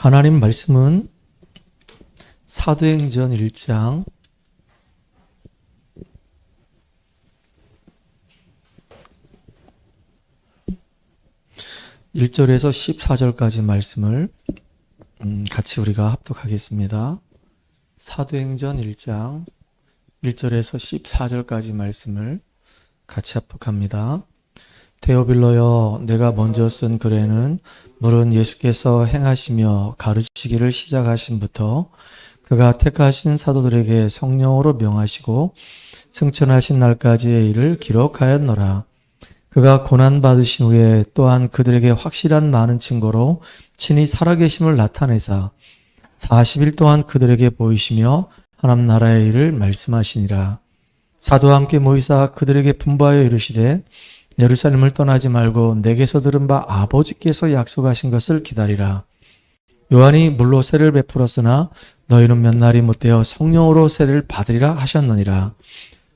하나님 말씀은 사도행전 1장 1절에서 14절까지 말씀을 같이 우리가 합독하겠습니다. 사도행전 1장 1절에서 14절까지 말씀을 같이 합독합니다. 데오빌로여, 내가 먼저 쓴 글에는 물은 예수께서 행하시며 가르치기를 시작하신부터 그가 택하신 사도들에게 성령으로 명하시고 승천하신 날까지의 일을 기록하였노라. 그가 고난받으신 후에 또한 그들에게 확실한 많은 증거로 친히 살아계심을 나타내사 40일 동안 그들에게 보이시며 하나님 나라의 일을 말씀하시니라. 사도와 함께 모이사 그들에게 분부하여 이르시되 예루살렘을 떠나지 말고 내게서 들은 바 아버지께서 약속하신 것을 기다리라. 요한이 물로 세를 베풀었으나 너희는 몇 날이 못되어 성령으로 세를 받으리라 하셨느니라.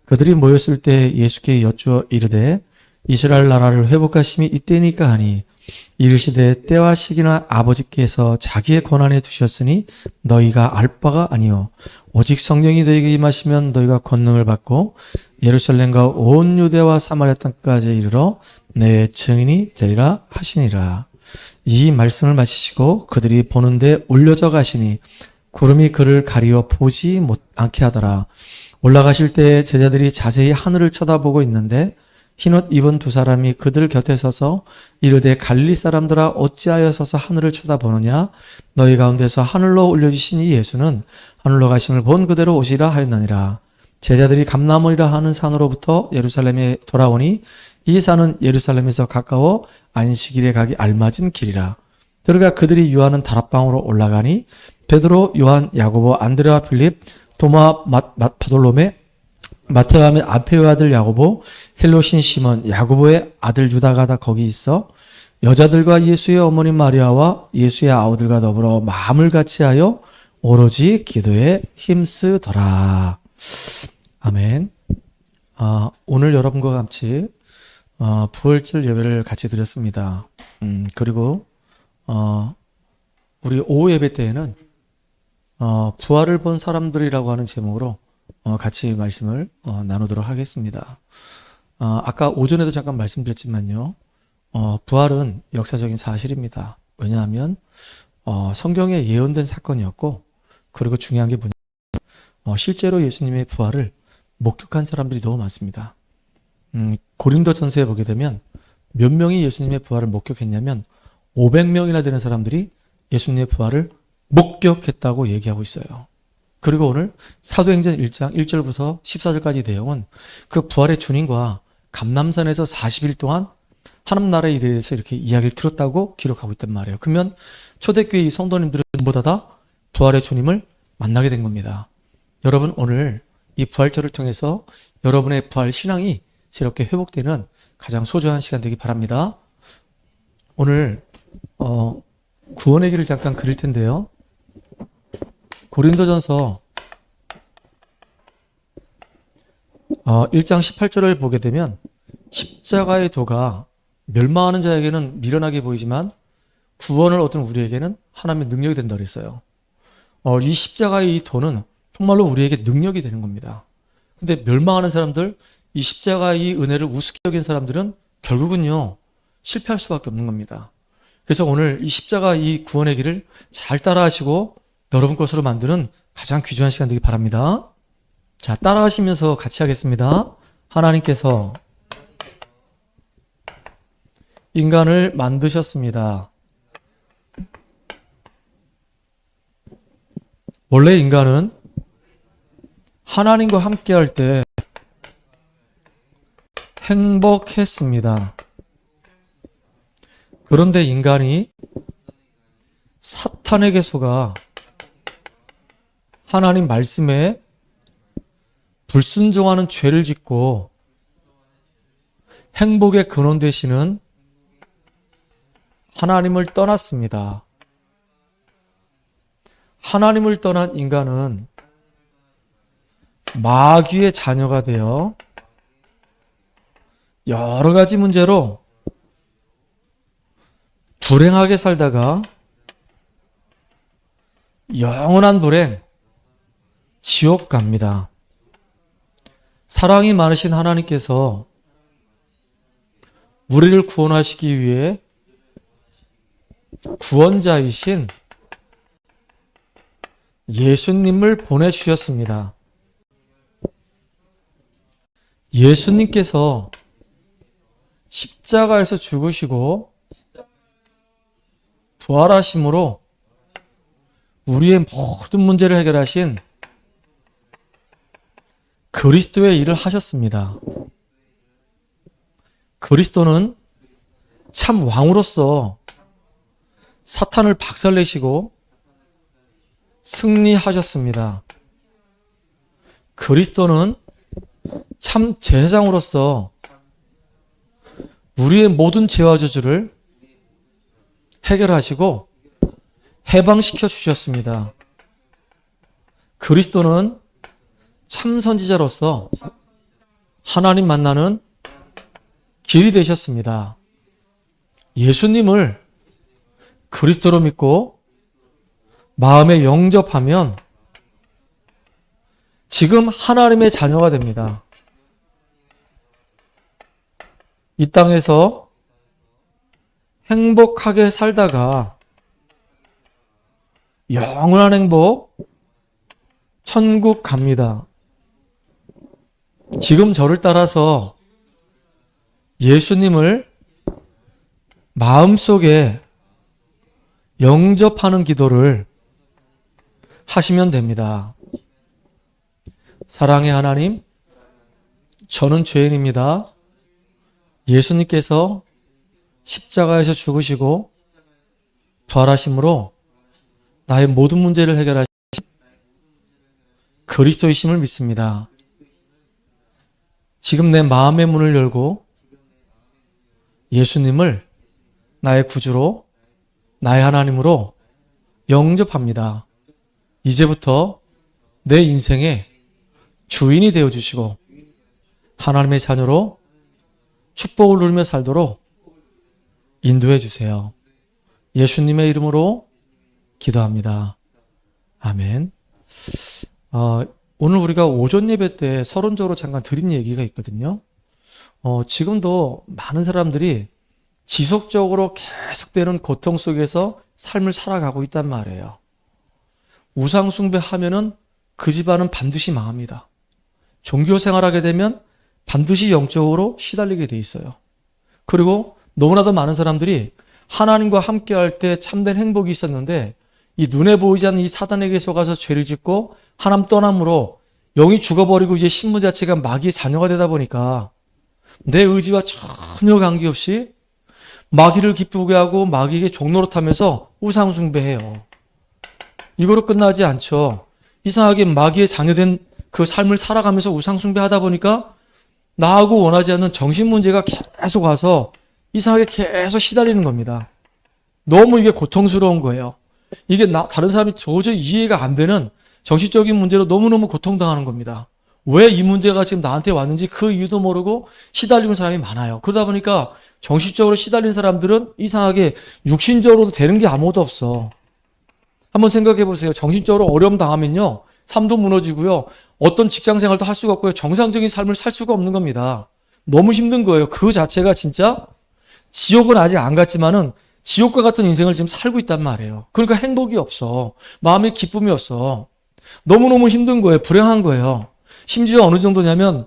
그들이 모였을 때 예수께 여쭈어 이르되 이스라엘 나라를 회복하심이 이때니까 하니 이르시되 때와 시기나 아버지께서 자기의 권한에 두셨으니 너희가 알 바가 아니요 오직 성령이 너희에게 임하시면 너희가 권능을 받고 예루살렘과 온 유대와 사마리아 땅까지 이르러 내 증인이 되리라 하시니라. 이 말씀을 마치시고 그들이 보는데 올려져 가시니 구름이 그를 가리어 보지 않게 하더라. 올라가실 때 제자들이 자세히 하늘을 쳐다보고 있는데 흰옷 입은 두 사람이 그들 곁에 서서 이르되 갈릴리 사람들아 어찌하여 서서 하늘을 쳐다보느냐. 너희 가운데서 하늘로 올려주신 이 예수는 하늘로 가심을 본 그대로 오시라 하였느니라. 제자들이 감람원이라 하는 산으로부터 예루살렘에 돌아오니 이 산은 예루살렘에서 가까워 안식일에 가기 알맞은 길이라. 들어가 그들이 유하는 다락방으로 올라가니 베드로, 요한, 야고보, 안드레와 필립, 도마, 바돌로메, 마테오의 알페오의 아들 야고보, 셀로신 시몬, 야고보의 아들 유다가 다 거기 있어 여자들과 예수의 어머니 마리아와 예수의 아우들과 더불어 마음을 같이하여 오로지 기도에 힘쓰더라. 아멘. 오늘 여러분과 같이 부활절 예배를 같이 드렸습니다. 그리고 우리 오후 예배 때에는 부활을 본 사람들이라고 하는 제목으로 같이 말씀을 나누도록 하겠습니다. 아까 오전에도 잠깐 말씀드렸지만요. 부활은 역사적인 사실입니다. 왜냐하면 성경에 예언된 사건이었고 그리고 중요한 게 뭐냐면 실제로 예수님의 부활을 목격한 사람들이 너무 많습니다. 고린도전서에 보게 되면 몇 명이 예수님의 부활을 목격했냐면 500명이나 되는 사람들이 예수님의 부활을 목격했다고 얘기하고 있어요. 그리고 오늘 사도행전 1장 1절부터 14절까지 내용은 그 부활의 주님과 감람산에서 40일 동안 하나님 나라에 대해서 이렇게 이야기를 들었다고 기록하고 있단 말이에요. 그러면 초대교회 성도님들은 전부 다 부활의 주님을 만나게 된 겁니다. 여러분 오늘 이 부활절을 통해서 여러분의 부활 신앙이 새롭게 회복되는 가장 소중한 시간 되기 바랍니다. 오늘 구원의 길을 잠깐 그릴 텐데요. 고린도전서 1장 18절을 보게 되면 십자가의 도가 멸망하는 자에게는 미련하게 보이지만 구원을 얻은 우리에게는 하나님의 능력이 된다고 했어요. 이 십자가의 이 도는 정말로 우리에게 능력이 되는 겁니다. 근데 멸망하는 사람들, 이 십자가의 은혜를 우습게 여긴 사람들은 결국은요 실패할 수밖에 없는 겁니다. 그래서 오늘 이 십자가 이 구원의 길을 잘 따라하시고 여러분 것으로 만드는 가장 귀중한 시간 되기 바랍니다. 자, 따라하시면서 같이 하겠습니다. 하나님께서 인간을 만드셨습니다. 원래 인간은 하나님과 함께할 때 행복했습니다. 그런데 인간이 사탄에게 속아 하나님 말씀에 불순종하는 죄를 짓고 행복의 근원 되시는 하나님을 떠났습니다. 하나님을 떠난 인간은 마귀의 자녀가 되어 여러 가지 문제로 불행하게 살다가 영원한 불행, 지옥 갑니다. 사랑이 많으신 하나님께서 우리를 구원하시기 위해 구원자이신 예수님을 보내주셨습니다. 예수님께서 십자가에서 죽으시고 부활하심으로 우리의 모든 문제를 해결하신 그리스도의 일을 하셨습니다. 그리스도는 참 왕으로서 사탄을 박살내시고 승리하셨습니다. 그리스도는 참 제사장으로서 우리의 모든 죄와 저주를 해결하시고 해방시켜 주셨습니다. 그리스도는 참 선지자로서 하나님 만나는 길이 되셨습니다. 예수님을 그리스도로 믿고 마음에 영접하면 지금 하나님의 자녀가 됩니다. 이 땅에서 행복하게 살다가 영원한 행복, 천국 갑니다. 지금 저를 따라서 예수님을 마음속에 영접하는 기도를 하시면 됩니다. 사랑의 하나님, 저는 죄인입니다. 예수님께서 십자가에서 죽으시고 부활하심으로 나의 모든 문제를 해결하신 그리스도이심을 믿습니다. 지금 내 마음의 문을 열고 예수님을 나의 구주로, 나의 하나님으로 영접합니다. 이제부터 내 인생의 주인이 되어주시고 하나님의 자녀로 축복을 누리며 살도록 인도해 주세요. 예수님의 이름으로 기도합니다. 아멘. 오늘 우리가 오전 예배 때 서론적으로 잠깐 드린 얘기가 있거든요. 지금도 많은 사람들이 지속적으로 계속되는 고통 속에서 삶을 살아가고 있단 말이에요. 우상 숭배하면은 그 집안은 반드시 망합니다. 종교 생활하게 되면 반드시 영적으로 시달리게 돼 있어요. 그리고 너무나도 많은 사람들이 하나님과 함께할 때 참된 행복이 있었는데 이 눈에 보이지 않는 이 사단에게 속아서 죄를 짓고 하나님 떠남으로 영이 죽어버리고 이제 신분 자체가 마귀의 자녀가 되다 보니까 내 의지와 전혀 관계없이 마귀를 기쁘게 하고 마귀에게 종노릇하면서 우상 숭배해요. 이거로 끝나지 않죠. 이상하게 마귀의 자녀된 그 삶을 살아가면서 우상 숭배하다 보니까 나하고 원하지 않는 정신 문제가 계속 와서 이상하게 계속 시달리는 겁니다. 너무 이게 고통스러운 거예요. 이게 다른 사람이 도저히 이해가 안 되는 정신적인 문제로 너무너무 고통당하는 겁니다. 왜 이 문제가 지금 나한테 왔는지 그 이유도 모르고 시달리는 사람이 많아요. 그러다 보니까 정신적으로 시달린 사람들은 이상하게 육신적으로도 되는 게 아무것도 없어. 한번 생각해 보세요. 정신적으로 어려움 당하면요. 삶도 무너지고요. 어떤 직장 생활도 할 수가 없고요. 정상적인 삶을 살 수가 없는 겁니다. 너무 힘든 거예요. 그 자체가 진짜 지옥은 아직 안 갔지만은 지옥과 같은 인생을 지금 살고 있단 말이에요. 그러니까 행복이 없어. 마음에 기쁨이 없어. 너무너무 힘든 거예요. 불행한 거예요. 심지어 어느 정도냐면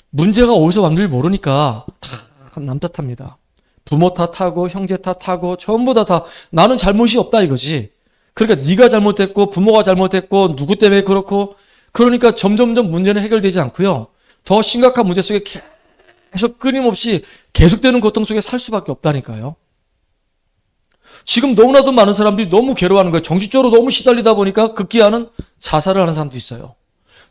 문제가 어디서 왔는지 모르니까 다 남 탓합니다. 부모 탓하고 형제 탓하고 전부 다 나는 잘못이 없다 이거지. 그러니까 네가 잘못했고 부모가 잘못했고 누구 때문에 그렇고 그러니까 점점점 문제는 해결되지 않고요. 더 심각한 문제 속에 계속 끊임없이 계속되는 고통 속에 살 수밖에 없다니까요. 지금 너무나도 많은 사람들이 너무 괴로워하는 거예요. 정신적으로 너무 시달리다 보니까 급기야는 자살을 하는 사람도 있어요.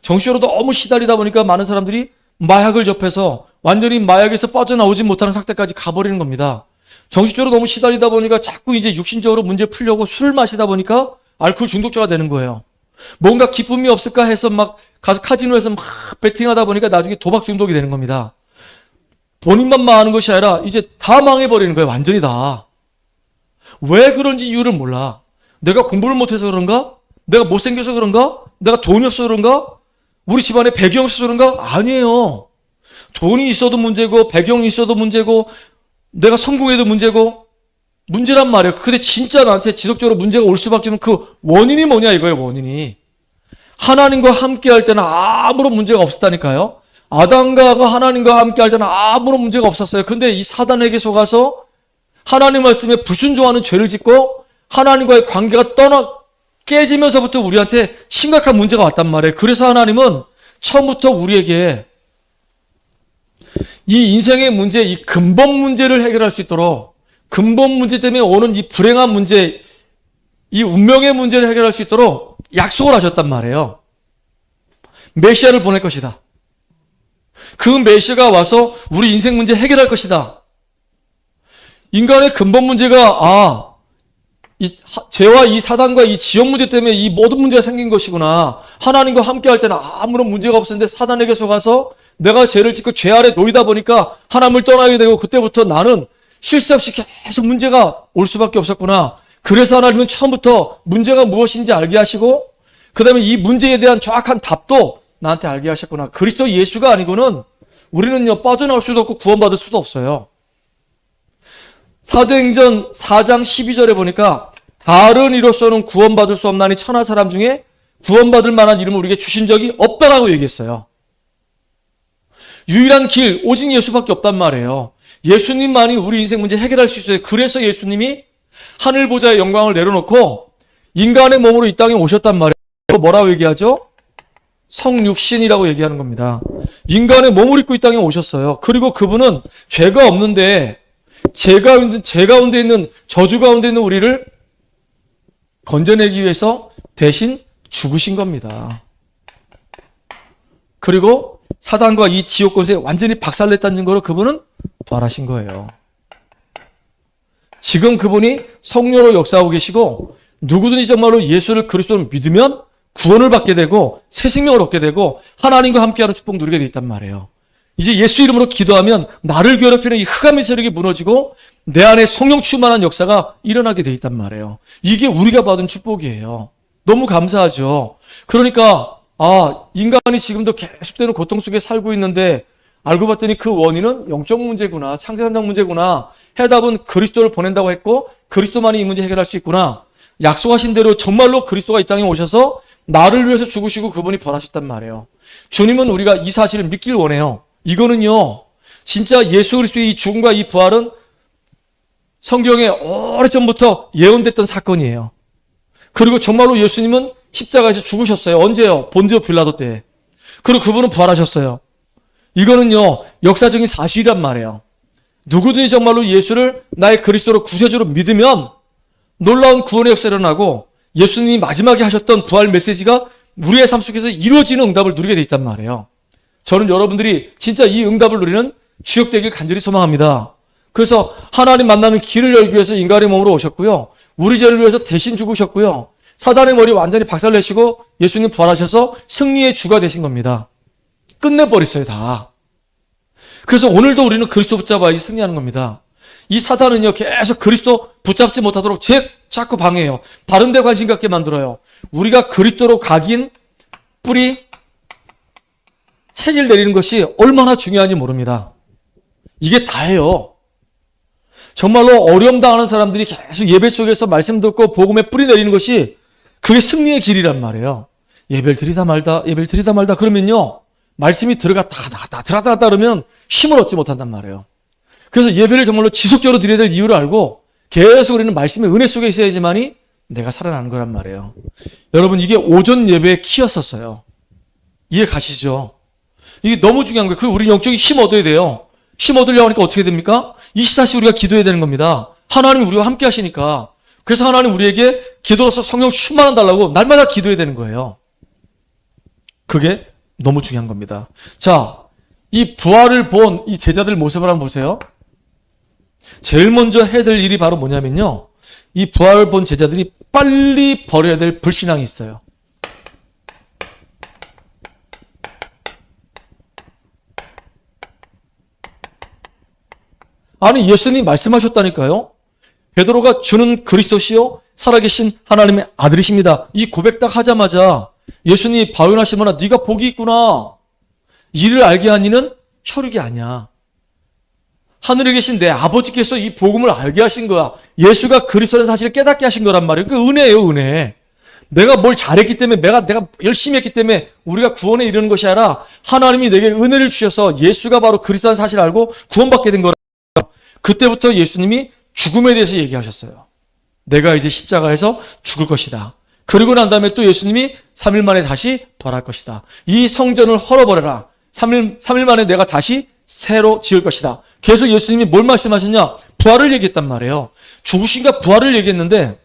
정신적으로 너무 시달리다 보니까 많은 사람들이 마약을 접해서 완전히 마약에서 빠져나오지 못하는 상태까지 가버리는 겁니다. 정신적으로 너무 시달리다 보니까 자꾸 이제 육신적으로 문제 풀려고 술을 마시다 보니까 알코올 중독자가 되는 거예요. 뭔가 기쁨이 없을까 해서 막 가서 카지노에서 막 베팅하다 보니까 나중에 도박 중독이 되는 겁니다. 본인만 망하는 것이 아니라 이제 다 망해버리는 거예요. 완전히 다. 왜 그런지 이유를 몰라. 내가 공부를 못해서 그런가? 내가 못생겨서 그런가? 내가 돈이 없어서 그런가? 우리 집안에 배경이 없어서 그런가? 아니에요. 돈이 있어도 문제고 배경이 있어도 문제고 내가 성공해도 문제고 문제란 말이에요. 근데 진짜 나한테 지속적으로 문제가 올 수밖에 없는 그 원인이 뭐냐 이거예요. 원인이. 하나님과 함께 할 때는 아무런 문제가 없었다니까요. 아담과 하와가 하나님과 함께 할 때는 아무런 문제가 없었어요. 근데 이 사단에게 속아서 하나님 말씀에 불순종하는 죄를 짓고 하나님과의 관계가 깨지면서부터 우리한테 심각한 문제가 왔단 말이에요. 그래서 하나님은 처음부터 우리에게 이 인생의 문제, 이 근본 문제를 해결할 수 있도록 근본 문제 때문에 오는 이 불행한 문제, 이 운명의 문제를 해결할 수 있도록 약속을 하셨단 말이에요. 메시아를 보낼 것이다. 그 메시아가 와서 우리 인생 문제 해결할 것이다. 인간의 근본 문제가 이 죄와 이 사단과 이 지옥 문제 때문에 이 모든 문제가 생긴 것이구나. 하나님과 함께 할 때는 아무런 문제가 없었는데 사단에게 속아서 내가 죄를 짓고 죄 아래 놓이다 보니까 하나님을 떠나게 되고 그때부터 나는 쉴 새 없이 계속 문제가 올 수밖에 없었구나. 그래서 하나님은 처음부터 문제가 무엇인지 알게 하시고 그 다음에 이 문제에 대한 정확한 답도 나한테 알게 하셨구나. 그리스도 예수가 아니고는 우리는요 빠져나올 수도 없고 구원받을 수도 없어요. 사도행전 4장 12절에 보니까 다른 이로서는 구원받을 수 없나니 천하 사람 중에 구원받을 만한 이름을 우리에게 주신 적이 없다라고 얘기했어요. 유일한 길 오직 예수밖에 없단 말이에요. 예수님만이 우리 인생 문제 해결할 수 있어요. 그래서 예수님이 하늘 보좌의 영광을 내려놓고 인간의 몸으로 이 땅에 오셨단 말이에요. 뭐라고 얘기하죠? 성육신이라고 얘기하는 겁니다. 인간의 몸을 입고 이 땅에 오셨어요. 그리고 그분은 죄가 없는데 죄 가운데 있는 저주 가운데 있는 우리를 건져내기 위해서 대신 죽으신 겁니다. 그리고 사단과 이 지옥 권세 완전히 박살냈다는 증거로 그분은 부활하신 거예요. 지금 그분이 성령으로 역사하고 계시고 누구든지 정말로 예수를 그리스도를 믿으면 구원을 받게 되고 새 생명을 얻게 되고 하나님과 함께하는 축복 누리게 돼 있단 말이에요. 이제 예수 이름으로 기도하면 나를 괴롭히는 이 흑암의 세력이 무너지고 내 안에 성령 충만한 역사가 일어나게 돼 있단 말이에요. 이게 우리가 받은 축복이에요. 너무 감사하죠. 그러니까 인간이 지금도 계속되는 고통 속에 살고 있는데 알고 봤더니 그 원인은 영적 문제구나. 창세산당 문제구나. 해답은 그리스도를 보낸다고 했고 그리스도만이 이 문제 해결할 수 있구나. 약속하신 대로 정말로 그리스도가 이 땅에 오셔서 나를 위해서 죽으시고 그분이 부활하셨단 말이에요. 주님은 우리가 이 사실을 믿길 원해요. 이거는요, 진짜 예수 그리스도의 이 죽음과 이 부활은 성경에 오래전부터 예언됐던 사건이에요. 그리고 정말로 예수님은 십자가에서 죽으셨어요. 언제요? 본디오 빌라도 때. 그리고 그분은 부활하셨어요. 이거는요, 역사적인 사실이란 말이에요. 누구든지 정말로 예수를 나의 그리스도로 구세주로 믿으면 놀라운 구원의 역사가 일어나고 예수님이 마지막에 하셨던 부활 메시지가 우리의 삶 속에서 이루어지는 응답을 누리게 돼 있단 말이에요. 저는 여러분들이 진짜 이 응답을 누리는 주역되길 간절히 소망합니다. 그래서 하나님 만나는 길을 열기 위해서 인간의 몸으로 오셨고요. 우리 죄를 위해서 대신 죽으셨고요. 사단의 머리 완전히 박살내시고 예수님 부활하셔서 승리의 주가 되신 겁니다. 끝내버렸어요, 다. 그래서 오늘도 우리는 그리스도 붙잡아야지 승리하는 겁니다. 이 사단은요, 계속 그리스도 붙잡지 못하도록 자꾸 방해해요. 다른 데 관심 갖게 만들어요. 우리가 그리스도로 각인, 뿌리, 체질 내리는 것이 얼마나 중요한지 모릅니다. 이게 다예요. 정말로 어려움 당하는 사람들이 계속 예배 속에서 말씀 듣고 복음에 뿌리 내리는 것이 그게 승리의 길이란 말이에요. 예배를 드리다 말다 그러면요, 말씀이 들어갔다 나갔다 그러면 힘을 얻지 못한단 말이에요. 그래서 예배를 정말로 지속적으로 드려야 될 이유를 알고 계속 우리는 말씀의 은혜 속에 있어야지만이 내가 살아나는 거란 말이에요. 여러분, 이게 오전 예배의 키였었어요. 이해 가시죠? 이게 너무 중요한 거예요. 그리고 우리 영적인 힘 얻어야 돼요. 힘 얻으려고 하니까 어떻게 됩니까? 24시 우리가 기도해야 되는 겁니다. 하나님이 우리와 함께 하시니까. 그래서 하나님 우리에게 기도로서 성령 충만한 달라고 날마다 기도해야 되는 거예요. 그게 너무 중요한 겁니다. 자, 이 부활을 본 이 제자들 모습을 한번 보세요. 제일 먼저 해야 될 일이 바로 뭐냐면요, 이 부활을 본 제자들이 빨리 버려야 될 불신앙이 있어요. 아니, 예수님이 말씀하셨다니까요. 베드로가 주는 그리스도시요 살아계신 하나님의 아들이십니다. 이 고백 딱 하자마자 예수님이 바요나시모나 네가 복이 있구나. 이를 알게 한 이는 혈육이 아니야. 하늘에 계신 내 아버지께서 이 복음을 알게 하신 거야. 예수가 그리스도라는 사실을 깨닫게 하신 거란 말이에요. 그 은혜예요, 은혜. 내가 뭘 잘했기 때문에, 내가 열심히 했기 때문에 우리가 구원에 이르는 것이 아니라 하나님이 내게 은혜를 주셔서 예수가 바로 그리스도라는 사실을 알고 구원받게 된 거예요. 그때부터 예수님이 죽음에 대해서 얘기하셨어요. 내가 이제 십자가에서 죽을 것이다. 그리고 난 다음에 또 예수님이 3일 만에 다시 부활할 것이다. 이 성전을 헐어버려라. 3일 만에 내가 다시 새로 지을 것이다. 계속 예수님이 뭘 말씀하셨냐? 부활을 얘기했단 말이에요. 죽으신가 부활을 얘기했는데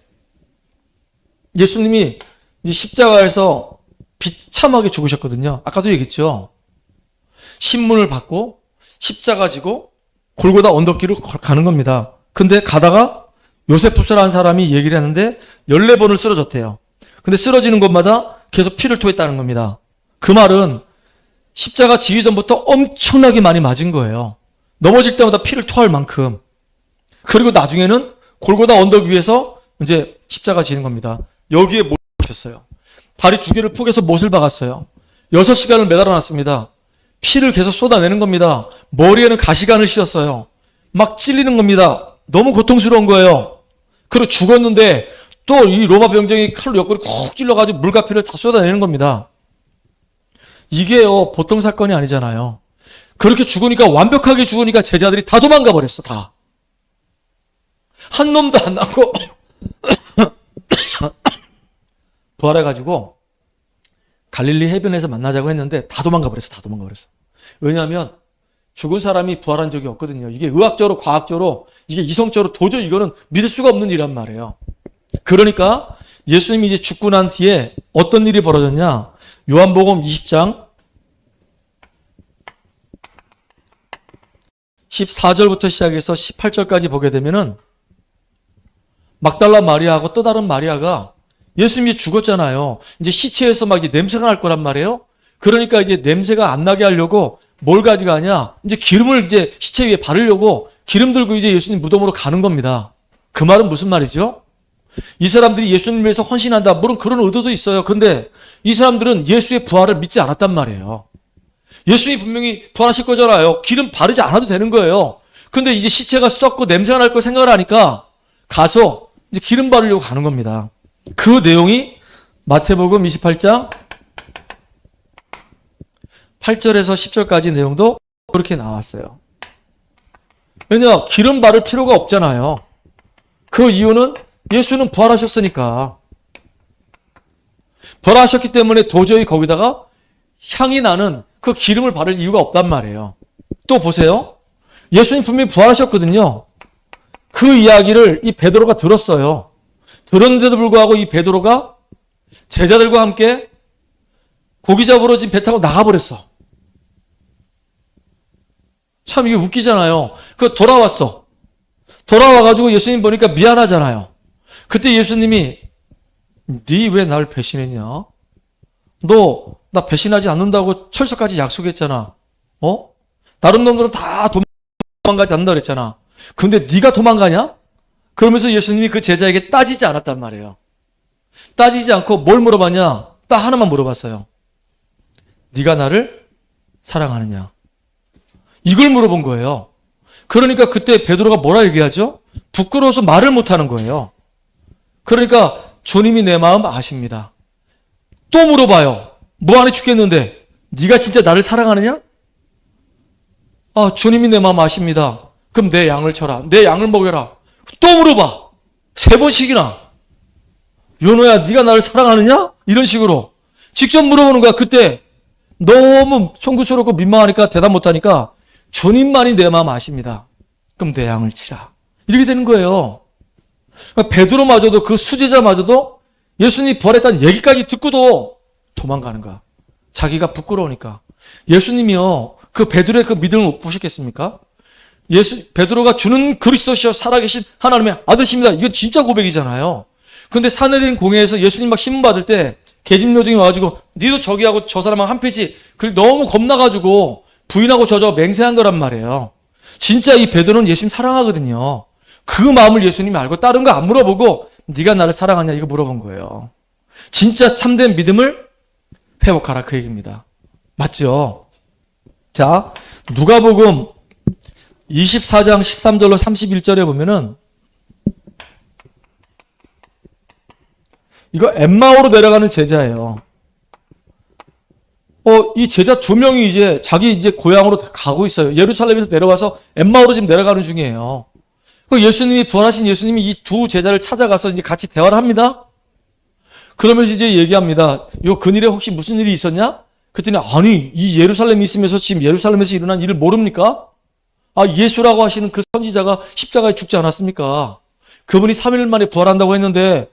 예수님이 이제 십자가에서 비참하게 죽으셨거든요. 아까도 얘기했죠. 신문을 받고 십자가 지고 골고다 언덕길을 가는 겁니다. 근데 가다가 요세푸스라는 사람이 얘기를 했는데 14번을 쓰러졌대요. 근데 쓰러지는 곳마다 계속 피를 토했다는 겁니다. 그 말은 십자가 지기 전부터 엄청나게 많이 맞은 거예요. 넘어질 때마다 피를 토할 만큼. 그리고 나중에는 골고다 언덕 위에서 이제 십자가 지는 겁니다. 여기에 못을 박혔어요. 다리 2개를 포개서 못을 박았어요. 6시간을 매달아놨습니다. 피를 계속 쏟아내는 겁니다. 머리에는 가시관을 씌웠어요. 막 찔리는 겁니다. 너무 고통스러운 거예요. 그리고 죽었는데 또 이 로마 병정이 칼로 옆구리 콕 찔러가지고 물과피를 다 쏟아내는 겁니다. 이게요, 보통 사건이 아니잖아요. 그렇게 죽으니까, 완벽하게 죽으니까 제자들이 다 도망가 버렸어, 다. 한 놈도 안 남고 부활해가지고 갈릴리 해변에서 만나자고 했는데 다 도망가 버렸어, 다 도망가 버렸어. 왜냐하면 죽은 사람이 부활한 적이 없거든요. 이게 의학적으로, 과학적으로, 이게 이성적으로 도저히 이거는 믿을 수가 없는 일이란 말이에요. 그러니까 예수님이 이제 죽고 난 뒤에 어떤 일이 벌어졌냐? 요한복음 20장 14절부터 시작해서 18절까지 보게 되면은 막달라 마리아하고 또 다른 마리아가 예수님이 죽었잖아요. 이제 시체에서 막 이제 냄새가 날 거란 말이에요. 그러니까 이제 냄새가 안 나게 하려고 뭘 가져가냐? 이제 기름을 이제 시체 위에 바르려고 기름 들고 이제 예수님 무덤으로 가는 겁니다. 그 말은 무슨 말이죠? 이 사람들이 예수님을 위해서 헌신한다. 물론 그런 의도도 있어요. 그런데 이 사람들은 예수의 부활을 믿지 않았단 말이에요. 예수님이 분명히 부활하실 거잖아요. 기름 바르지 않아도 되는 거예요. 근데 이제 시체가 썩고 냄새가 날 걸 생각을 하니까 가서 이제 기름 바르려고 가는 겁니다. 그 내용이 마태복음 28장 8절에서 10절까지 내용도 그렇게 나왔어요. 왜냐? 기름 바를 필요가 없잖아요. 그 이유는 예수는 부활하셨으니까. 부활하셨기 때문에 도저히 거기다가 향이 나는 그 기름을 바를 이유가 없단 말이에요. 또 보세요. 예수님 분명히 부활하셨거든요. 그 이야기를 이 베드로가 들었어요. 들었는데도 불구하고 이 베드로가 제자들과 함께 고기 잡으러 지금 배 타고 나가버렸어. 참 이게 웃기잖아요. 그 돌아왔어. 돌아와가지고 예수님 보니까 미안하잖아요. 그때 예수님이 네 왜 날 배신했냐? 너 나 배신하지 않는다고 철석까지 약속했잖아. 다른 놈들은 다 도망가지 않는다 그랬잖아. 근데 네가 도망가냐? 그러면서 예수님이 그 제자에게 따지지 않았단 말이에요. 따지지 않고 뭘 물어봤냐? 딱 하나만 물어봤어요. 네가 나를 사랑하느냐? 이걸 물어본 거예요. 그러니까 그때 베드로가 뭐라 얘기하죠? 부끄러워서 말을 못하는 거예요. 그러니까 주님이 내 마음 아십니다. 또 물어봐요. 뭐하니 죽겠는데 네가 진짜 나를 사랑하느냐? 아, 주님이 내 마음 아십니다. 그럼 내 양을 쳐라. 내 양을 먹여라. 또 물어봐. 3번씩이나. 요노야, 네가 나를 사랑하느냐? 이런 식으로 직접 물어보는 거야. 그때 너무 송구스럽고 민망하니까 대답 못하니까 주님만이 내 마음 아십니다. 그럼 내 양을 치라. 이렇게 되는 거예요. 그러니까 베드로마저도, 그 수제자마저도 예수님이 부활했다는 얘기까지 듣고도 도망가는 거야. 자기가 부끄러우니까. 예수님이요, 그 베드로의 그 믿음을 못 보셨겠습니까? 베드로가 주는 그리스도시여 살아계신 하나님의 아들십니다. 이건 진짜 고백이잖아요. 근데 산헤드린 공회에서 예수님 막 신문 받을 때 계집 요정이 와가지고 니도 저기하고 저 사람하고 한 패지. 그리고 너무 겁나가지고 부인하고 저저 맹세한 거란 말이에요. 진짜 이 베드로는 예수님 사랑하거든요. 그 마음을 예수님이 알고 다른 거 안 물어보고 네가 나를 사랑하냐 이거 물어본 거예요. 진짜 참된 믿음을 회복하라 그 얘기입니다. 맞죠? 자, 누가복음 24장 13절로 31절에 보면은 이거 엠마오로 내려가는 제자예요. 이 제자 두 명이 이제 자기 이제 고향으로 가고 있어요. 예루살렘에서 내려와서 엠마오로 지금 내려가는 중이에요. 예수님이 부활하신 예수님이 이 두 제자를 찾아가서 이제 같이 대화를 합니다. 그러면서 이제 얘기합니다. 요 근일에 혹시 무슨 일이 있었냐? 그랬더니 아니 이 예루살렘에 있으면서 지금 예루살렘에서 일어난 일을 모릅니까? 예수라고 하시는 그 선지자가 십자가에 죽지 않았습니까? 그분이 3일 만에 부활한다고 했는데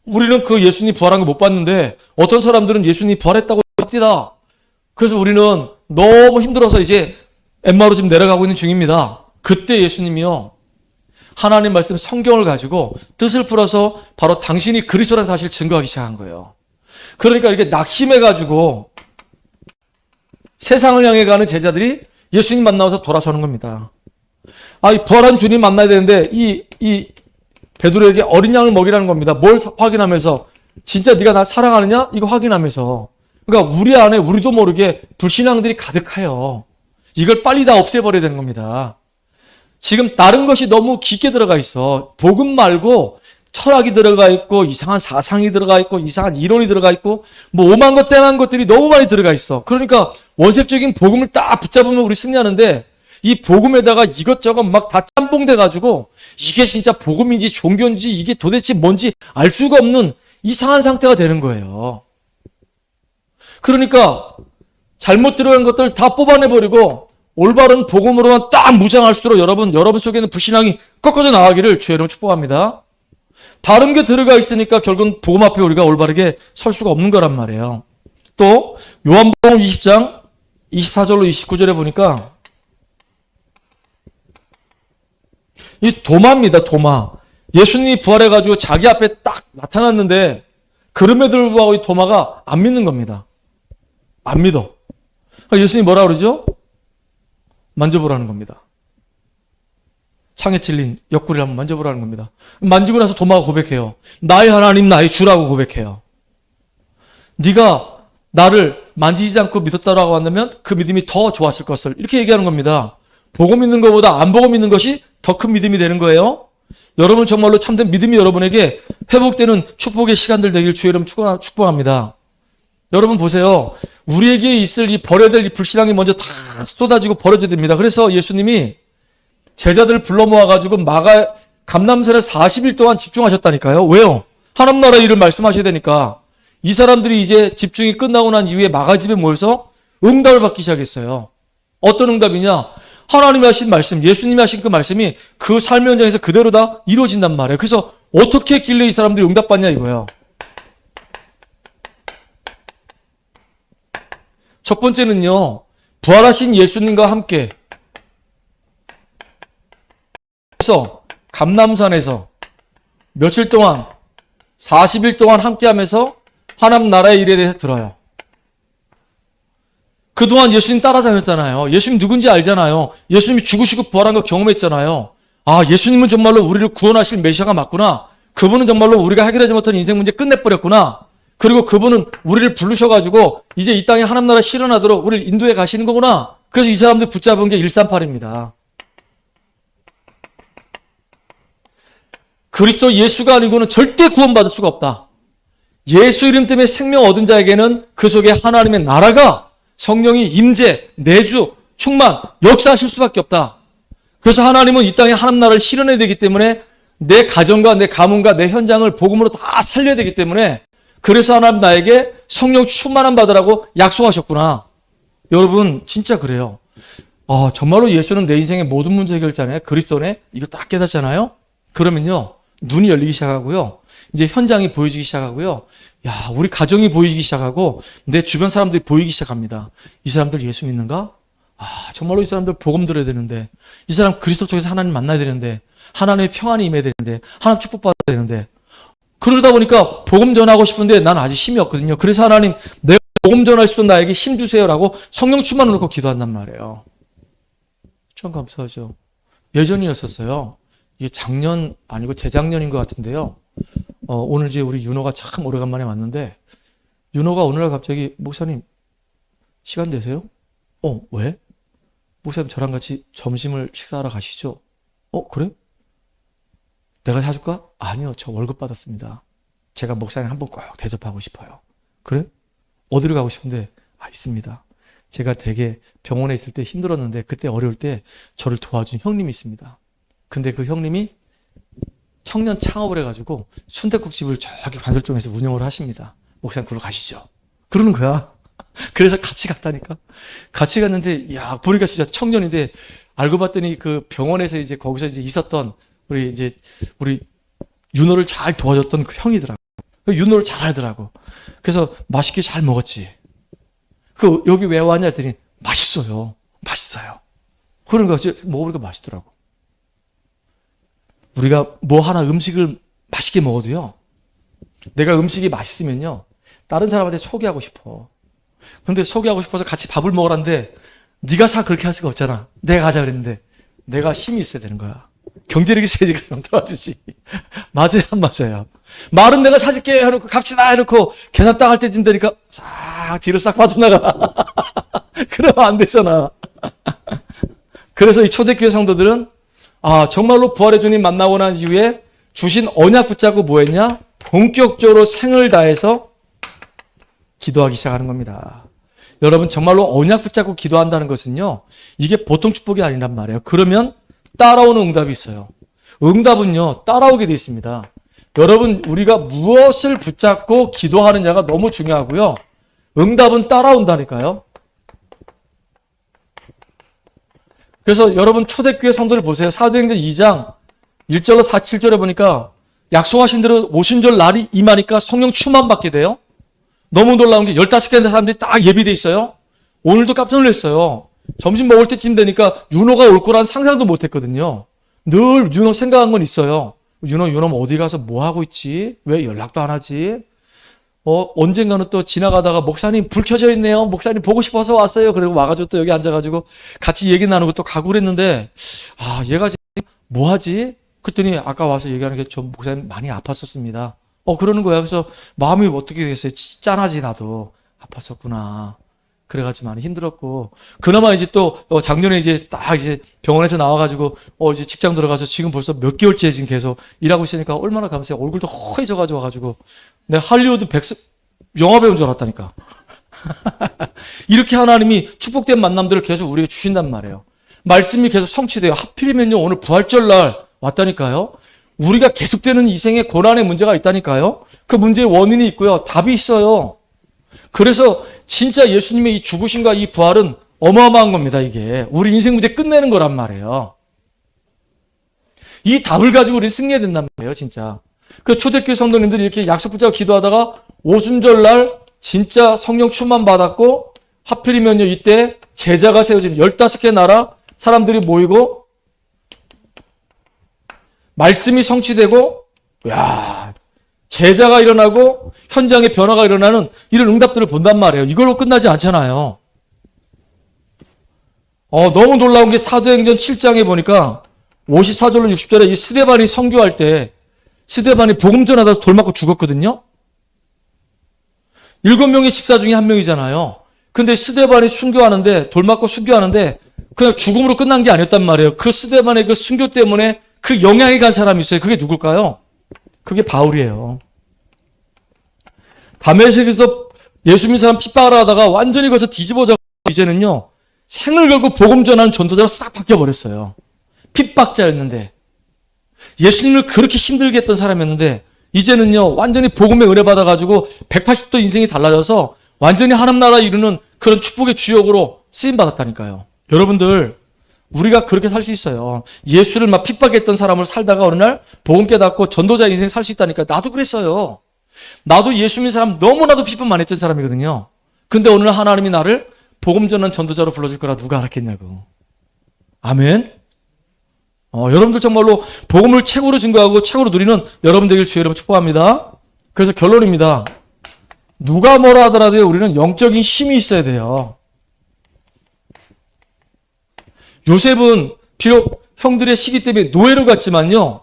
우리는 그 예수님 부활한 거 못 봤는데 어떤 사람들은 예수님이 부활했다고 합니다. 그래서 우리는 너무 힘들어서 이제 엠마오로 지금 내려가고 있는 중입니다. 그때 예수님이요. 하나님 말씀 성경을 가지고 뜻을 풀어서 바로 당신이 그리스도라는 사실을 증거하기 시작한 거예요. 그러니까 이렇게 낙심해가지고 세상을 향해 가는 제자들이 예수님 만나서 돌아서는 겁니다. 이 부활한 주님 만나야 되는데 이 베드로에게 어린 양을 먹이라는 겁니다. 뭘 확인하면서 진짜 네가 나 사랑하느냐? 이거 확인하면서 그러니까 우리 안에 우리도 모르게 불신앙들이 가득해요. 이걸 빨리 다 없애버려야 되는 겁니다. 지금 다른 것이 너무 깊게 들어가 있어. 복음 말고 철학이 들어가 있고 이상한 사상이 들어가 있고 이상한 이론이 들어가 있고 뭐 오만 것 땡한 것들이 너무 많이 들어가 있어. 그러니까 원색적인 복음을 딱 붙잡으면 우리 승리하는데 이 복음에다가 이것저것 막 다 짬뽕돼 가지고 이게 진짜 복음인지 종교인지 이게 도대체 뭔지 알 수가 없는 이상한 상태가 되는 거예요. 그러니까 잘못 들어간 것들 다 뽑아내버리고 올바른 복음으로만 딱 무장할수록 여러분 속에는 불신앙이 꺾어져 나가기를 주의 이름으로 축복합니다. 다른 게 들어가 있으니까 결국은 복음 앞에 우리가 올바르게 설 수가 없는 거란 말이에요. 또 요한복음 20장 24절로 29절에 보니까 이 도마입니다. 도마. 예수님이 부활해가지고 자기 앞에 딱 나타났는데 그럼에도 불구하고 이 도마가 안 믿는 겁니다. 안 믿어. 그러니까 예수님이 뭐라 그러죠? 만져보라는 겁니다. 창에 찔린 옆구리를 한번 만져보라는 겁니다. 만지고 나서 도마가 고백해요. 나의 하나님 나의 주라고 고백해요. 네가 나를 만지지 않고 믿었다라고 한다면 그 믿음이 더 좋았을 것을 이렇게 얘기하는 겁니다. 보고 믿는 것보다 안 보고 믿는 것이 더 큰 믿음이 되는 거예요. 여러분 정말로 참된 믿음이 여러분에게 회복되는 축복의 시간들 되길 주의 이름 축복합니다. 여러분 보세요. 우리에게 있을 이 버려야 될 이 불신앙이 먼저 다 쏟아지고 버려져야 됩니다. 그래서 예수님이 제자들을 불러 모아가지고 감람산에 40일 동안 집중하셨다니까요. 왜요? 하나님 나라 일을 말씀하셔야 되니까. 이 사람들이 이제 집중이 끝나고 난 이후에 마가집에 모여서 응답을 받기 시작했어요. 어떤 응답이냐? 하나님이 하신 말씀, 예수님이 하신 그 말씀이 그 삶의 현장에서 그대로 다 이루어진단 말이에요. 그래서 어떻게 했길래 이 사람들이 응답받냐 이거예요. 첫 번째는요. 부활하신 예수님과 함께 그래서 감람산에서 며칠 동안 40일 동안 함께하면서 하나님 나라의 일에 대해서 들어요. 그동안 예수님 따라다녔잖아요. 예수님 누군지 알잖아요. 예수님이 죽으시고 부활한 거 경험했잖아요. 예수님은 정말로 우리를 구원하실 메시아가 맞구나. 그분은 정말로 우리가 해결하지 못한 인생 문제 끝내버렸구나. 그리고 그분은 우리를 부르셔가지고 이제 이 땅에 하나님 나라 실현하도록 우리를 인도해 가시는 거구나. 그래서 이 사람들 붙잡은 게 138입니다. 그리스도 예수가 아니고는 절대 구원받을 수가 없다. 예수 이름 때문에 생명 얻은 자에게는 그 속에 하나님의 나라가 성령이 임재, 내주, 충만, 역사하실 수밖에 없다. 그래서 하나님은 이 땅에 하나님 나라를 실현해야 되기 때문에 내 가정과 내 가문과 내 현장을 복음으로 다 살려야 되기 때문에 그래서 하나님 나에게 성령 충만함 받으라고 약속하셨구나. 여러분 진짜 그래요. 정말로 예수는 내 인생의 모든 문제 해결자네. 그리스도네. 이거 딱 깨닫잖아요. 그러면요. 눈이 열리기 시작하고요. 이제 현장이 보여지기 시작하고요. 우리 가정이 보이기 시작하고 내 주변 사람들이 보이기 시작합니다. 이 사람들 예수 믿는가? 정말로 이 사람들 복음 들어야 되는데 이 사람 그리스도 통해서 하나님 만나야 되는데 하나님의 평안이 임해야 되는데 하나님 축복받아야 되는데 그러다 보니까 복음 전하고 싶은데 난 아직 힘이 없거든요. 그래서 하나님 내가 복음 전할 수 있도록 나에게 힘 주세요라고 성령 충만을 놓고 기도한단 말이에요. 참 감사하죠. 예전이었었어요. 이게 작년 아니고 재작년인 것 같은데요. 오늘 이제 우리 윤호가 참 오래간만에 왔는데, 윤호가 어느 날 갑자기, 목사님, 시간 되세요? 왜? 목사님 저랑 같이 점심을 식사하러 가시죠? 그래? 내가 사줄까? 아니요, 저 월급 받았습니다. 제가 목사님 한번 꼭 대접하고 싶어요. 그래? 어디로 가고 싶은데? 있습니다. 제가 되게 병원에 있을 때 힘들었는데 그때 어려울 때 저를 도와준 형님이 있습니다. 근데 그 형님이 청년 창업을 해가지고 순댓국집을 저기 관설정에서 운영을 하십니다. 목사님 그걸로 가시죠. 그러는 거야. 그래서 같이 갔다니까. 같이 갔는데 보니까 진짜 청년인데 알고 봤더니 그 병원에서 이제 거기서 이제 있었던 우리 윤호를 잘 도와줬던 그 형이더라고. 윤호를 잘 알더라고. 그래서 맛있게 잘 먹었지. 여기 왜 왔냐 했더니 맛있어요. 맛있어요. 그런 거 먹으니까 맛있더라고. 우리가 뭐 하나 음식을 맛있게 먹어도요. 내가 음식이 맛있으면요. 다른 사람한테 소개하고 싶어. 근데 소개하고 싶어서 같이 밥을 먹으라는데 네가 사 그렇게 할 수가 없잖아. 내가 가자 그랬는데 내가 힘이 있어야 되는 거야. 경제력이 있어야지 그럼 도와주지. 맞아요, 안 맞아요? 말은 내가 사줄게 해놓고 갑시다 해놓고 계산 딱 할 때쯤 되니까 싹 뒤로 싹 빠져나가. 그러면 안 되잖아. 그래서 이 초대교회 성도들은 정말로 부활의 주님 만나고 난 이후에 주신 언약 붙잡고 뭐 했냐? 본격적으로 생을 다해서 기도하기 시작하는 겁니다. 여러분 정말로 언약 붙잡고 기도한다는 것은요. 이게 보통 축복이 아니란 말이에요. 그러면 따라오는 응답이 있어요. 응답은요. 따라오게 돼 있습니다. 여러분 우리가 무엇을 붙잡고 기도하느냐가 너무 중요하고요. 응답은 따라온다니까요. 그래서 여러분 초대교회 성도를 보세요. 사도행전 2장 1절로 4, 7절에 보니까 약속하신 대로 오순절 날이 임하니까 성령 충만 받게 돼요. 너무 놀라운 게 15개 사람들이 딱 예비돼 있어요. 오늘도 깜짝 놀랐어요. 점심 먹을 때쯤 되니까 윤호가 올 거란 상상도 못 했거든요. 늘 윤호 생각한 건 있어요. 윤호 어디 가서 뭐 하고 있지? 왜 연락도 안 하지? 언젠가는 또 지나가다가 목사님 불 켜져 있네요. 목사님 보고 싶어서 왔어요. 그리고 와가지고 또 여기 앉아가지고 같이 얘기 나누고 또 가고 그랬는데 얘가 지금 뭐 하지? 그랬더니 아까 와서 얘기하는 게 저 목사님 많이 아팠었습니다. 그러는 거야. 그래서 마음이 어떻게 되겠어요? 짠하지 나도. 아팠었구나. 그래가지고 많이 힘들었고. 그나마 이제 또 작년에 이제 딱 이제 병원에서 나와가지고 이제 직장 들어가서 지금 벌써 몇 개월째 지금 계속 일하고 있으니까 얼마나 감사해. 얼굴도 허해져가지고 와가지고 내가 할리우드 영화배우인 줄 알았다니까. 이렇게 하나님이 축복된 만남들을 계속 우리에게 주신단 말이에요. 말씀이 계속 성취돼요. 하필이면요 오늘 부활절 날 왔다니까요. 우리가 계속되는 이생의 고난의 문제가 있다니까요. 그 문제의 원인이 있고요. 답이 있어요. 그래서 진짜 예수님의 이 죽으심과 이 부활은 어마어마한 겁니다. 이게 우리 인생 문제 끝내는 거란 말이에요. 이 답을 가지고 우리 승리해야 된단 말이에요. 진짜. 그 초대교회 성도님들이 이렇게 약속 붙잡고 기도하다가 오순절 날 진짜 성령 충만 받았고 하필이면요 이때 제자가 세워지는 15개 나라 사람들이 모이고 말씀이 성취되고 제자가 일어나고 현장에 변화가 일어나는 이런 응답들을 본단 말이에요. 이걸로 끝나지 않잖아요. 너무 놀라운 게 사도행전 7장에 보니까 54절로 60절에 이 스데반이 선교할 때 스데반이 복음 전하다 돌 맞고 죽었거든요. 7명의 집사 중에 1명이잖아요. 근데 스데반이 순교하는데 돌 맞고 순교하는데 그냥 죽음으로 끝난 게 아니었단 말이에요. 그 스데반의 그 순교 때문에 그 영향이 간 사람이 있어요. 그게 누굴까요? 그게 바울이에요. 다메섹에서 예수 믿는 사람 핍박을 하다가 완전히 거기서 뒤집어져 이제는요. 생을 걸고 복음 전하는 전도자로 싹 바뀌어버렸어요. 핍박자였는데 예수님을 그렇게 힘들게 했던 사람이었는데 이제는요. 완전히 복음의 은혜 받아가지고 180도 인생이 달라져서 완전히 하나님 나라 이루는 그런 축복의 주역으로 쓰임받았다니까요. 여러분들 우리가 그렇게 살 수 있어요. 예수를 막 핍박했던 사람을 살다가 어느 날 복음 깨닫고 전도자 인생 살 수 있다니까. 나도 그랬어요. 나도 예수 믿는 사람 너무나도 핍박 많이 했던 사람이거든요. 근데 오늘 하나님이 나를 복음 전하는 전도자로 불러줄 거라 누가 알았겠냐고. 아멘. 여러분들 정말로 복음을 최고로 증거하고 최고로 누리는 여러분 되길 주의 이름으로 축복합니다. 그래서 결론입니다. 누가 뭐라 하더라도 우리는 영적인 힘이 있어야 돼요. 요셉은 비록 형들의 시기 때문에 노예로 갔지만요.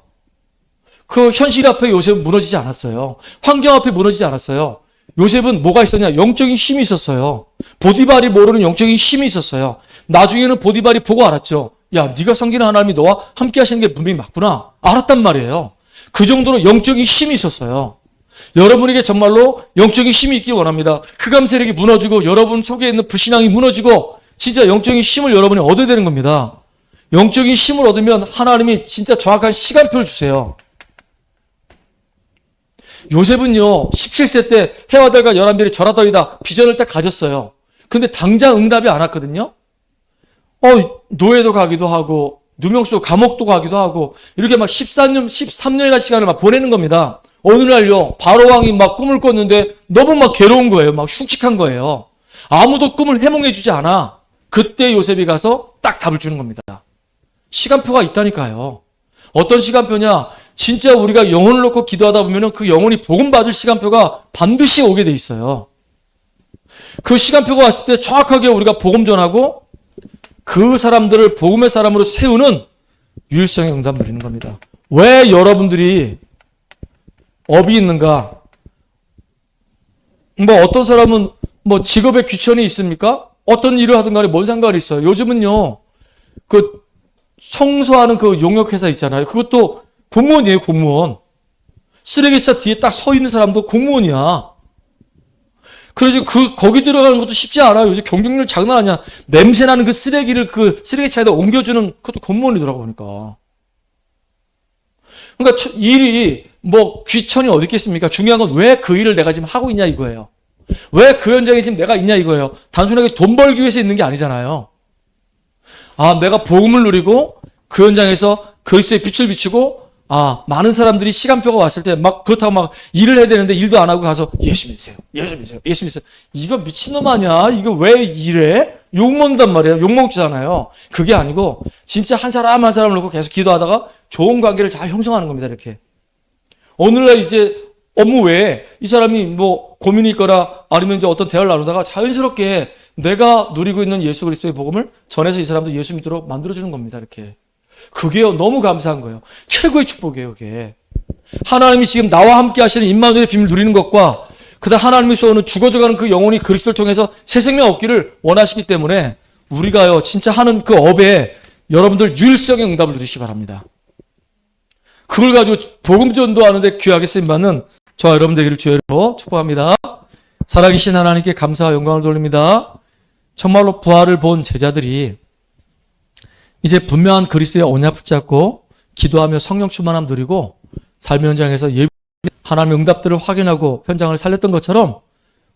그 현실 앞에 요셉은 무너지지 않았어요. 환경 앞에 무너지지 않았어요. 요셉은 뭐가 있었냐? 영적인 힘이 있었어요. 보디발이 모르는 영적인 힘이 있었어요. 나중에는 보디발이 보고 알았죠. 야, 네가 섬기는 하나님이 너와 함께 하시는 게 분명히 맞구나. 알았단 말이에요. 그 정도로 영적인 힘이 있었어요. 여러분에게 정말로 영적인 힘이 있기 원합니다. 흑암 세력이 무너지고 여러분 속에 있는 불신앙이 무너지고 진짜 영적인 힘을 여러분이 얻어야 되는 겁니다. 영적인 힘을 얻으면 하나님이 진짜 정확한 시간표를 주세요. 요셉은요 17세 때 해와 달과 열한 별이 절하더이다 비전을 딱 가졌어요. 근데 당장 응답이 안 왔거든요. 노예도 가기도 하고 누명소 감옥도 가기도 하고 이렇게 막 13년이나 시간을 막 보내는 겁니다. 어느 날요 바로 왕이 막 꿈을 꿨는데 너무 막 괴로운 거예요. 막 흉측한 거예요. 아무도 꿈을 해몽해 주지 않아. 그때 요셉이 가서 딱 답을 주는 겁니다. 시간표가 있다니까요. 어떤 시간표냐? 진짜 우리가 영혼을 놓고 기도하다 보면은 그 영혼이 복음 받을 시간표가 반드시 오게 돼 있어요. 그 시간표가 왔을 때 정확하게 우리가 복음 전하고 그 사람들을 복음의 사람으로 세우는 유일성의 응답 누리는 겁니다. 왜 여러분들이 업이 있는가? 뭐 어떤 사람은 뭐 직업에 귀천이 있습니까? 어떤 일을 하든 간에 뭔 상관이 있어요. 요즘은요 그 청소하는 그 용역회사 있잖아요. 그것도 공무원이에요, 공무원. 쓰레기차 뒤에 딱 서 있는 사람도 공무원이야. 그래서 거기 들어가는 것도 쉽지 않아요. 요즘 경쟁률 장난 아니야. 냄새나는 그 쓰레기를 그 쓰레기차에다 옮겨주는 그것도 공무원이더라고, 보니까. 그러니까 일이 뭐 귀천이 어디 있겠습니까? 중요한 건 왜 그 일을 내가 지금 하고 있냐 이거예요. 왜 그 현장에 지금 내가 있냐 이거예요. 단순하게 돈 벌기 위해서 있는 게 아니잖아요. 내가 복음을 누리고 그 현장에서 그리스도의 빛을 비추고 많은 사람들이 시간표가 왔을 때 막 그렇다고 막 일을 해야 되는데 일도 안 하고 가서 예수 믿으세요. 예수 믿으세요. 예수 믿으세요. 이거 미친놈 아니야? 이거 왜 이래? 욕먹는단 말이에요. 욕먹잖아요. 그게 아니고 진짜 한 사람 한 사람을 놓고 계속 기도하다가 좋은 관계를 잘 형성하는 겁니다. 이렇게. 오늘날 이제 업무 외에 이 사람이 뭐 고민이 있거나 아니면 이제 어떤 대화를 나누다가 자연스럽게 내가 누리고 있는 예수 그리스도의 복음을 전해서 이 사람도 예수 믿도록 만들어주는 겁니다. 이렇게. 그게요 너무 감사한 거예요. 최고의 축복이에요. 그게. 하나님이 지금 나와 함께 하시는 임마누엘의 비밀 누리는 것과 그다음 하나님이 쏘는 죽어져가는 그 영혼이 그리스도를 통해서 새 생명 얻기를 원하시기 때문에 우리가요 진짜 하는 그 업에 여러분들 유일성의 응답을 누리시기 바랍니다. 그걸 가지고 복음 전도하는데 귀하게 쓰임받는 저와 여러분 되기를 주의로 축복합니다. 살아계신 하나님께 감사와 영광을 돌립니다. 정말로 부활을 본 제자들이 이제 분명한 그리스도의 언약 붙잡고 기도하며 성령 충만함 누리고 삶의 현장에서 하나님의 응답들을 확인하고 현장을 살렸던 것처럼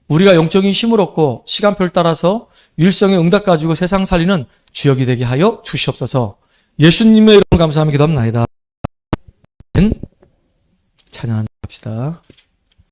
우리가 영적인 힘을 얻고 시간표를 따라서 유일성의 응답 가지고 세상 살리는 주역이 되게 하여 주시옵소서. 예수님의 이름으로 감사하며 기도합니다. 찬양합시다.